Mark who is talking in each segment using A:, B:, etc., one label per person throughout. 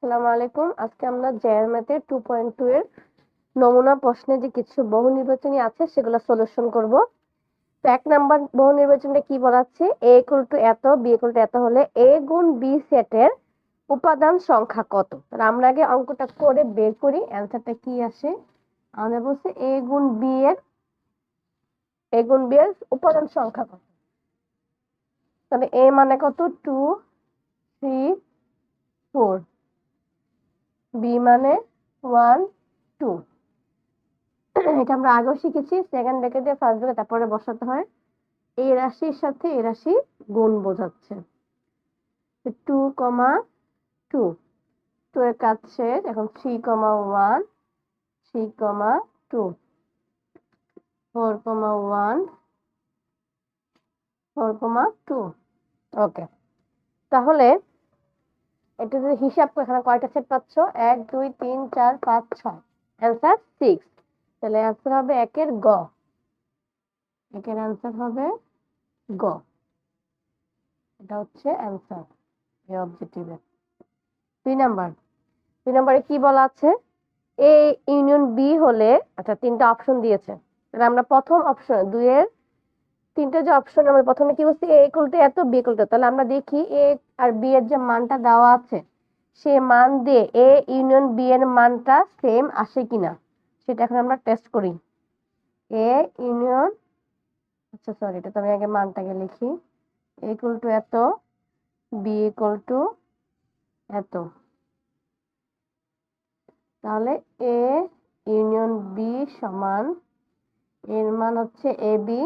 A: আসসালামু আলাইকুম। আজকে আমরা জেআর ম্যাথে 2.2 এর নমুনা প্রশ্নে যে কিছু বহু নির্বাচনী আছে সেগুলো সলিউশন করব। তো 1 নাম্বার বহু নির্বাচনটা কি বলা আছে? a = এত, b = এত হলে a গুণ b সেটের উপাদান সংখ্যা কত? তাহলে আমরা আগে অঙ্কটা করে বের করি অ্যানসারটা কি আসে। আমাদের বলছে a গুণ b এর উপাদান সংখ্যা কত? তাহলে a মানে কত? 2 3 4, b মানে 1 2। এটা আমরা আগেও শিখেছি, সেকেন্ড ব্র্যাকেট দিয়ে ফার্স্ট ব্র্যাকেট তারপরে বসাতে হয়। এই রাশির সাথে এই রাশি গুণ বোঝাচ্ছে। 2, 2 এর কাজ শেষ। এখন 3, 1, 3, 2, 4, 1, 4, 2। ওকে, তাহলে এটা যদি হিসাব করে এখানে কয়টা সেট পাচ্ছ? 1 2 3 4 5 6, অ্যান্সার 6। তাহলে অ্যান্সার হবে একের গ। একের অ্যান্সার হবে গ। এটা হচ্ছে অ্যান্সার এই অবজেক্টিভে। 2 নাম্বারে কি বলা আছে? এ ইউনিয়ন বি হলে, আচ্ছা 3টা অপশন দিয়েছে। তাহলে আমরা প্রথম অপশন 2 এর 3টে যে অপশন, আমরা প্রথমে কি বলছি? এ = এত, বি = এত। তাহলে আমরা দেখি এ আর বি এর যে মানটা দেওয়া আছে সে মান দিয়ে এ ইউনিয়ন বি এর মানটা সেম আসে কিনা সেটা এখন আমরা টেস্ট করি। এ ইউনিয়ন, আচ্ছা সরি, এটা তো আমি আগে মানটাকে লিখি। এ = এত, বি = এত। তাহলে এ ইউনিয়ন বি সমান, এর মান হচ্ছে এ বি,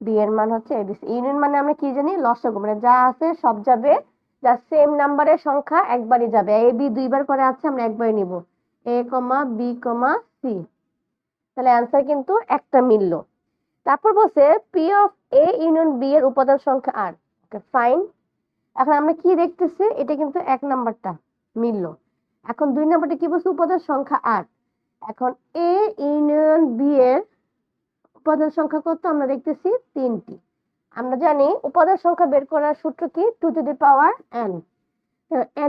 A: বি এর মান হচ্ছে এ বি। ইউনিয়ন মানে আমরা কি জানি? লসাগু, মানে যা আছে সব যাবে, যা সেম নাম্বারের সংখ্যা একবারই যাবে। এ বি দুইবার করে আছে, আমরা একবারই নিব, A comma B comma C. তাহলে অ্যান্সার কিন্তু একটা মিলল। তারপর বলছে P of A union B এর উপাদান সংখ্যা আর। Okay fine. এখন আমরা কি দেখতেছি? এটা কিন্তু 1 নাম্বারটা মিলল। এখন 2 নাম্বারটা কি বলছে? উপাদান সংখ্যা 8। এখন এ ইউনিয়ন বি এর উপাদান সংখ্যা কত? আমরা দেখতেছি 3টি। আমরা জানি উপাদান সংখ্যা বের করার সূত্র কি? 2n।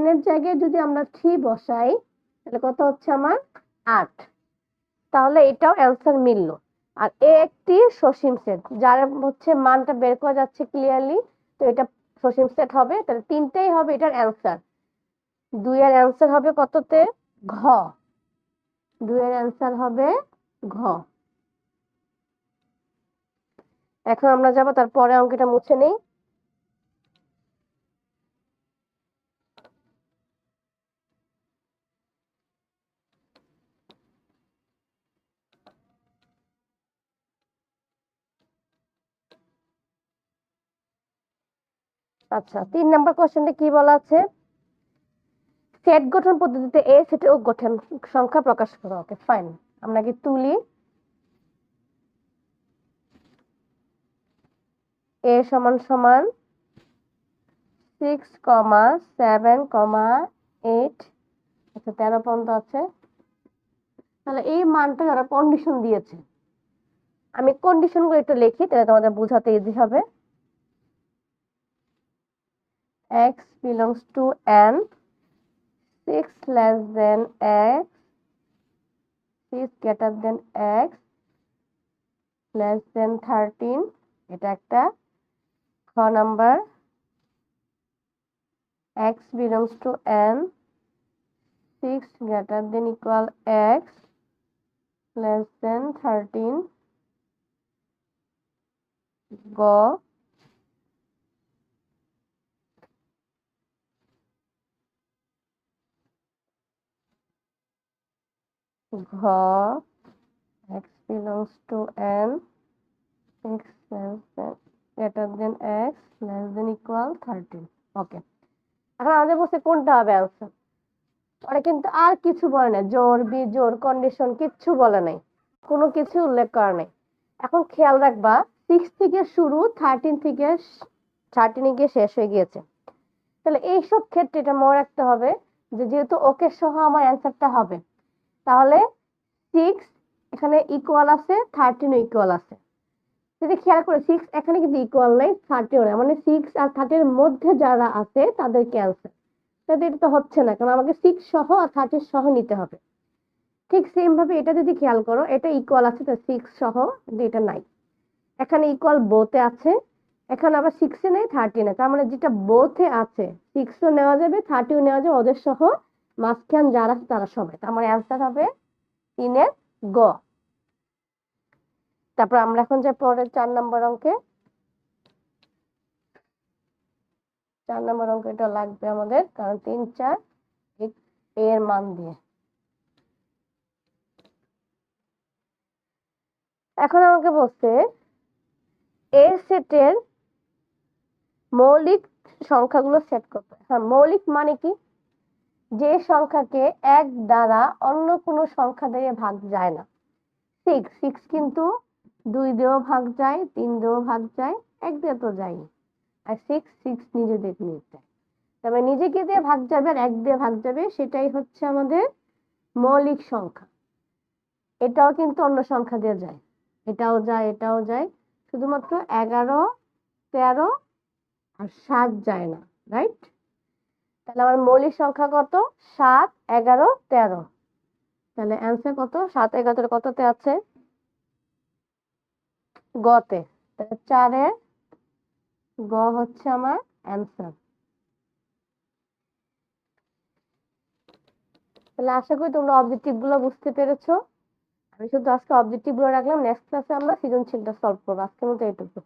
A: n এর জায়গায় যদি আমরা 3 বসাই তাহলে কত হচ্ছে আমার? 8। তাহলে এটাও অ্যান্সার মিলল। আর এ একটি সসীম সেট, যার হচ্ছে মানটা বের করা যাচ্ছে ক্লিয়ারলি, তো এটা সসীম সেট হবে। তাহলে 3টেই হবে এটার অ্যান্সার। 2 এর অ্যান্সার হবে কততে? ঘ। 2 এর অ্যান্সার হবে ঘ। এখন আমরা যাব তারপরে অঙ্কটা মুছে নেই। আচ্ছা, 3 নাম্বার কোশ্চেনটা কি বলা আছে? সেট গঠন পদ্ধতিতে এ সেটের গঠন সংখ্যা প্রকাশ করো। ওকে ফাইন, আমরা কি তুলি এ সমান সমান 6, 7, 8, আচ্ছা 13 পর্যন্ত আছে। তাহলে এই মানটা যারা কন্ডিশন দিয়েছে, আমি কন্ডিশন গুলো একটু লিখি তাহলে তোমাদের বোঝাতে ইজি হবে। x belongs to n, 6 less than x, 6 greater than x, less than 13, এটা একটা। খ number, x belongs to n, 6 greater than equal x, less than 13, গ। ঘ, x belongs to n, 6 less than greater than x, less than equal 13। ওকে, এখন আমাদের বলছে কোনটা হবে অ্যান্সার। ওরা কিন্তু আর কিছু বলে নাই, জোর বিজোর কন্ডিশন কিচ্ছু বলে নাই, কোনো কিছু উল্লেখ করা নাই। এখন খেয়াল রাখবা 6 থেকে শুরু, 13 গিয়ে শেষ হয়ে গিয়েছে। তাহলে এইসব ক্ষেত্রে এটা মনে রাখতে হবে যে যেহেতু ওকে সহ আমার অ্যান্সারটা হবে, তাহলে 6 এখানে ইকুয়াল আছে, 13ও ইকুয়াল আছে। যদি খেয়াল করে 6 এখানে কিন্তু ইকুয়াল নাই, 30ও নাই, মানে 6 আর 30 এর মধ্যে যারা আছে তাদের ক্যান্সেল। তাহলে এটা তো হচ্ছে না, কারণ আমাকে 6 সহ আর 30 সহ নিতে হবে। ঠিক সেম ভাবে এটা যদি খেয়াল করো, এটা ইকুয়াল আছে তো 6 সহ, কিন্তু এটা নাই। এখানে ইকুয়াল বোথে আছে, এখানে আবার 6 এ নেই, 30 নেই। তার মানে যেটা বোথে আছে 6 ও নেওয়া যাবে, 30 ও নেওয়া যাবে, ওদের সহ মাঝখান যারা আছে তারা সবাই। তার মানে অ্যান্সার হবে 3 এর গ। তারপর আমরা এখন যাই পরের 4 নম্বর অঙ্কে। 4 নম্বর অঙ্ক এটা লাগবে আমাদের, কারণ 3 4 এর মান দিয়ে। এখন আমাকে বলছে এ সেটের মৌলিক সংখ্যাগুলো সেট করতে। হ্যাঁ, মৌলিক মানে কি? যে সংখ্যাকে 1 দ্বারা অন্য কোনো সংখ্যা দিয়ে ভাগ যায় না। 6 কিন্তু 2 দিয়েও ভাগ যায়, 3 দিয়েও ভাগ যায়, 1 দিয়ে তো যায়নি। আর 6 নিজে দিয়ে নিয়ে যায়, তবে নিজেকে দিয়ে ভাগ যাবে আর 1 দিয়ে ভাগ যাবে, সেটাই হচ্ছে আমাদের মৌলিক সংখ্যা। এটাও কিন্তু অন্য সংখ্যা দিয়ে যায়, এটাও যায়, এটাও যায়, শুধুমাত্র 11 13 আর 7 যায় না, রাইট? তাহলে আমার মৌলিক সংখ্যা কত? 7 11 13। তাহলে অ্যান্সার কত? 7 11 কততে আছে? গতে। তাহলে 4 এর গ হচ্ছে আমার অ্যান্সার। তাহলে আশা করি তোমরা অবজেক্টিভ গুলো বুঝতে পেরেছো। আমি শুধু আজকে অবজেক্টিভ গুলো রাখলাম, নেক্সট ক্লাসে আমরা সৃজনশীলটা সলভ করবো। আজকের মতো এইটুকু।